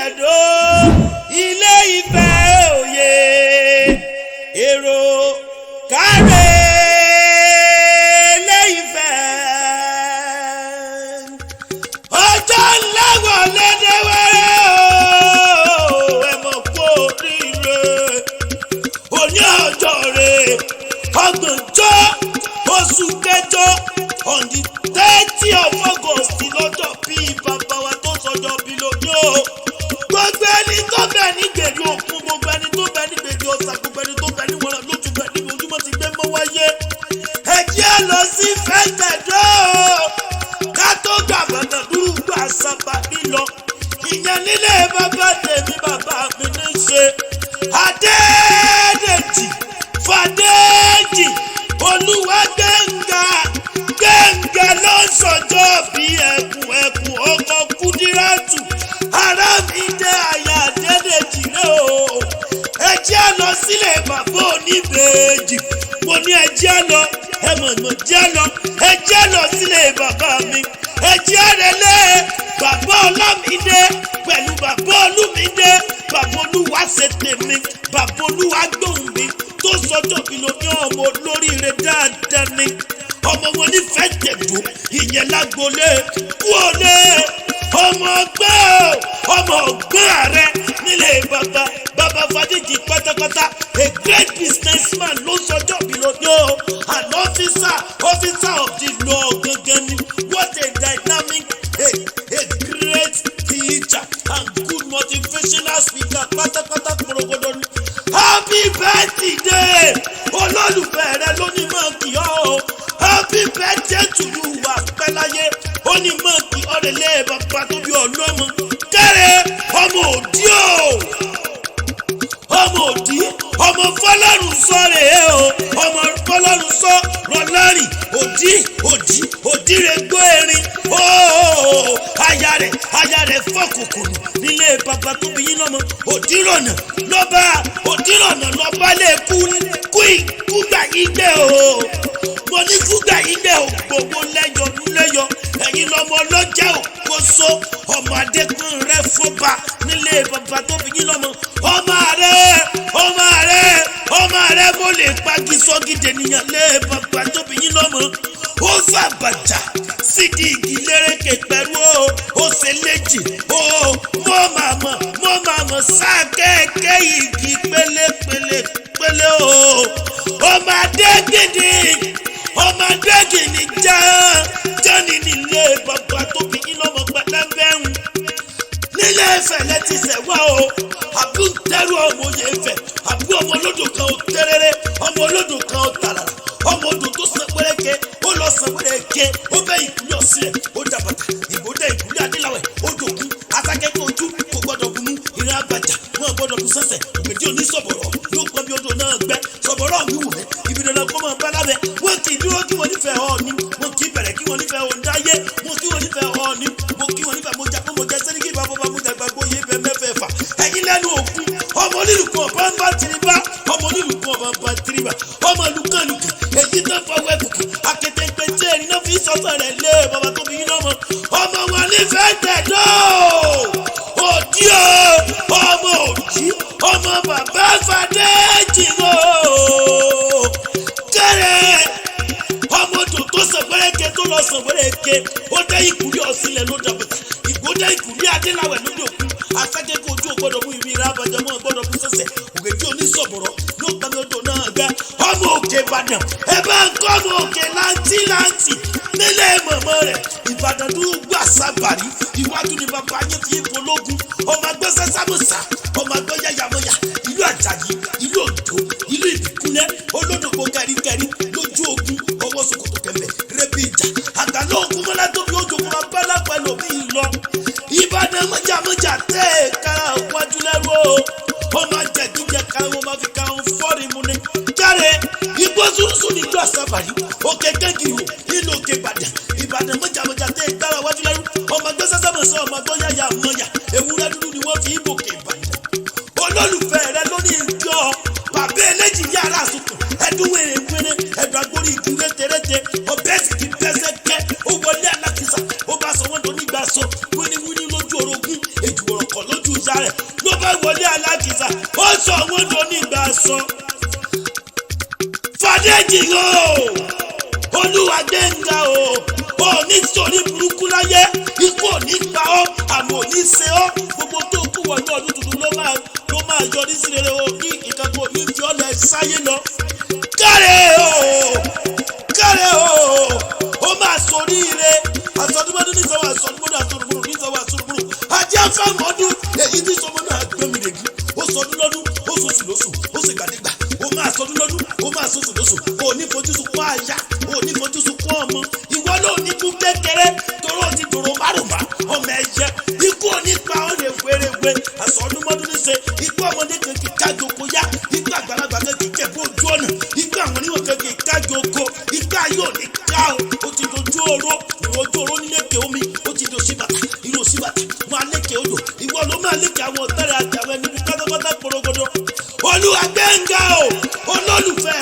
tẹ̀dó ilé Ifẹ̀ òye èrò káre ilé Ifẹ̀ ọjọ́ ńlá wọlé dé wẹ́rẹ́ o ẹ mọ̀ kó oríire òní ọjọ́ rẹ̀ ọgbọ̀njọ́ oṣù kẹjọ on the 30th of August lọ́jọ́ bíi bàbá wa tó sọjọ́ bí lójó gbogbo ẹni tó bẹ ní gbèdé òkun gbogbo ẹni tó bẹ ní gbèdé ọ̀sà gbogbo ẹni tó bẹ ní wọ́n lójú bẹ ní ojúmọ́ ti gbé mọ́ wáyé ẹ jẹ́ lọ sí fẹ́tẹ̀dọ́ ká tó gbà bàtà dúró gbà sábà nílọ ìyẹn nílé bàbá tèmi bàbá mi ní ṣe Adédèjì Fàdéjì Olúwagbénga Gbénga ló ń sọjọ́ bí ẹkùn ọkọ̀ Kúdírátù Àràmídé aya Adédèjì rẹ̀ o ẹ jẹ́ lọ sílé bàbá Oníbejì mo ní ẹ jẹ́ lọ ẹ mọ̀ jẹ́ lọ ẹ jẹ́ lọ sílé bàbá mi ẹ jẹ́ relé bàbá Ọlámídé pẹ̀lú bàbá Olúmídé bàbá Olúwaṣetèmi bàbá Olúwagbóhùnmi tó sọjọ́ bí ló ní ọmọ olóríire dáadáa ni ọmọ wọn ní Fẹ́tẹ̀dó ìyẹn lágbolé kúọlé ọmọ ọgbọ́n ààrẹ nílé bàbá Fàdéjì pátápátá a great businessman ló sọjọ́ bí ló ní an officer of the law gangan ni what a dynamic a great teacher and good motivational speaker pátápátá kúròkòdò ni. Happy birthday olólùfẹ́ rẹ ló ní mọ̀ kí ọ́ happy birthday to you wà pẹ́ láyé ó ní mọ̀ kí ọ̀rẹ́lẹ̀ bàbá tó bí ọlọ́mọ kẹ́rẹ́ ọmọ òdí ọmọ fọlọ́run sọ rèé o ọmọ fọlọ́run sọ rọlọ́rìn òdí rẹ̀ gbọ́ erin aya rẹ̀ fọ́kùnkùn nílé bàbá tó bí yín lọ́mọ òdírọ̀nà lọ́ba lè kúgbà igbe o mo ní kúgbà igbe o gbogbo lẹ́yọ ẹ̀yin lọ́mọ ọlọ́jà òkóso ọmọ adékun rẹ̀ fọ́ba nílé bàbá tó bí yín lọ́mọ ọmọ rẹ̀ mo lè pagi sọ́gídé nìyàn lé bàbá tó bí yín lọ́mọ ó fàbàjà sídìí igi lérèké pẹ̀lú ó ṣe léjì mo máa mọ̀ sákẹ́kẹ́ igi pélépélé o ọmọ adégìní jáni nílé bàbá tó bí yín lọ́mọ pẹ̀lẹ́bẹ̀rún nílé Ifẹ̀ lẹ́tí sẹ̀wá o àbí tẹ́rù ọmọ òye Ifẹ̀ àbí ọmọ olódò kan ó tẹ́rẹ́rẹ́ ọmọ olódò kan ó tàràrà ọmọ odò tó sàn pẹ́rẹ́kẹ́ ó lọ sàn pẹ́rẹ́kẹ́ ó bẹ́ ìkúlẹ̀ ọ̀sílẹ̀ ó dàbàtà ìbòdà ìkúlẹ̀ adéláwẹ̀ ó dògún atákẹ́kẹ́ ojú kò gbọ́dọ̀ bunú ìrìn àgbàjà wọn gbọ́dọ̀ bù sẹ́sẹ̀ òmìnir onísọ̀bọ̀rọ̀ ló gbọ́ bí odò náà gbẹ sọ̀bọ̀rọ̀ wíwù rẹ̀ ibi dandan kó máa bá lábẹ́ wọn kì í dúró kí wọ́n nífẹ̀ẹ́ Ọọ̀ni wọn kì í bẹ̀rẹ̀ kí wọ́n nífẹ̀ẹ́ Ọ̀ndáyé wọn kí wọ́n nífẹ̀ẹ́ Ọọ̀ni wọn kí wọ́n nífẹ̀ẹ́ mojá sẹ́ríkì bàbá mo dàgbàgbọ́ yé bẹ́ẹ̀ mẹ́fẹ̀ẹ́fà ẹ̀yin lẹ́nu òkun ọmọ onílùkọ́ ọba ń bá tìrìbá ọmọ onílùkọ́ ọba ń bá tìrìbá ọmọ lùkànlùkàn èyí tó fọwọ́ ẹ̀kùkù akétéńpé tí ẹni náà fi sọ́sọ́ rẹ̀ lé bàbá tó bí yín lọ́mọ ọmọ wọn ní Fẹ́tẹ̀dó òdí ọmọ bàbá Fàdéjì kẹ́rẹ́ ọmọ tó sàn pẹ́rẹ́kẹ́ tó lọ sàn pẹ́rẹ́kẹ́ ó dé ìkúlẹ̀ ọ̀sílẹ̀ ló dàbọ̀tà ìgbódé ìkúlẹ̀ adéláwẹ̀ lóde òkú afẹ́kẹ́kẹ́ ojú ògbọ́dọ̀ mú ìrìn àbájá mọ́ ọgbọ́dọ̀ mú sẹ́sẹ̀ òkè tí onísọ̀bọ̀rọ̀ ló gbà mí odò náà gbẹ ọmọ òkè Ìbàdàn ẹ bá ń kọ́ ọmọ òkè láǹtì nílé mọ̀mọ́ rẹ̀ Ìbàdàn tó gbà sábàrí iwájú ni bàbá yẹn fi pológun ọmọ agbọ́sẹ̀ sámúsà ọmọ agbọ́ yáyàmọ́yà ìlú Àjàyí ìlú Òjó ìlú Ìbíkúnlẹ̀ olódògbò kẹríkẹrí lójú ogun ọwọ́ ṣòkòtò kẹ̀mbẹ̀ rẹ́bí ìjà àgbàlọ́ ògùn mọ́lá tó fi ojú kúmọ̀ bá lápẹ̀lú mi lọ Ìbàdàn mọ́jàmọ́jà tẹ́ ẹ̀ka wájú lẹ́rú ọmọ jẹ̀dújẹ kan wọn máa fi ka ohun fọ́ọ̀rì mu ni jáde igbó sunsun ní ìlú Àsàbàrí òkè Kẹ́gìrì nínú òkè Ìbàdàn mọ́jàmọ́jà tẹ́ ẹ̀ka wájú lẹ́rú ọmọ gbẹ́sẹ̀sẹ̀ mọ̀sán ọmọ gbọ́ yáyà mọ́yà ewúrẹ́ dúdú ni wọ́n fi ìbòkè Ìbàdàn olólùfẹ́ rẹ lóní ìjọ bàbá eléjì yàrá àsùnkùn ẹdún wèrè ẹdùn agbórí igi rétérété ọbẹ̀ sì ti bẹ́sẹ̀ kẹ́ ó wọlé alákìsà ó bá sọ wọ́n tó nígbà sọ wíníwíní lójú orogún èjì ọ̀rọ̀kọ̀ lójú ìyá sọ wọn tó nígbà sọ. Fàdéjì o Olúwa Gbénga o ní sórí burúkú láyé ikú ò ní pa ọ́ àmọ́ ò ní ṣe ọ́ gbogbo tó kú wọ̀ ní ọdún tuntun ló máa yọrí sí rere o ní ìkankan ò ní fi ọ́ lẹ̀ sáyé lọ. Kárẹ̀ o máa sórí ire àsọdúnmọ́dún nísọ̀wọ́ àsọdúnmọ́dún àsọdúnmọ́dún nísọ̀wọ́ àsọdúnmọ́dún ajé afẹ́mọ́dún èyí tí sọmọdún àgbẹ̀mìrègì ó sọdún lọ́dún ó sọ̀sù lóṣù ó sì gbàdégbà ó máa sọdún lọ́dún ó máa sọ̀sù lóṣù ó ní fojú sunkún àyà ó ní fojú sunkún ọmọ ìwọ ló ní kú kékeré toró ti dòrò márùnmá ọmọ ẹ̀yẹ ikú ò ní pa ọ́ lè wéréwé àsọdúnmọ́dún ní ṣe ikú ọmọdé kékeré kájoko yá ikú àgbàlagbà kékeré kẹ̀kọ́ ojú ọ̀nà ikú àwọn oníwọ̀n kékeré kájoko ikú ayé ò ní ká o ti dojú oró ìrojú oró nílékè omi ó ti do síbàtà ìró síbàtà wọn alékè odò ìwọ ló máa lékè àwọn ọ̀tẹ́rẹ̀ àti àwọn ẹni bí pátápátá porogodo. Olúwa Gbénga o olólùfẹ́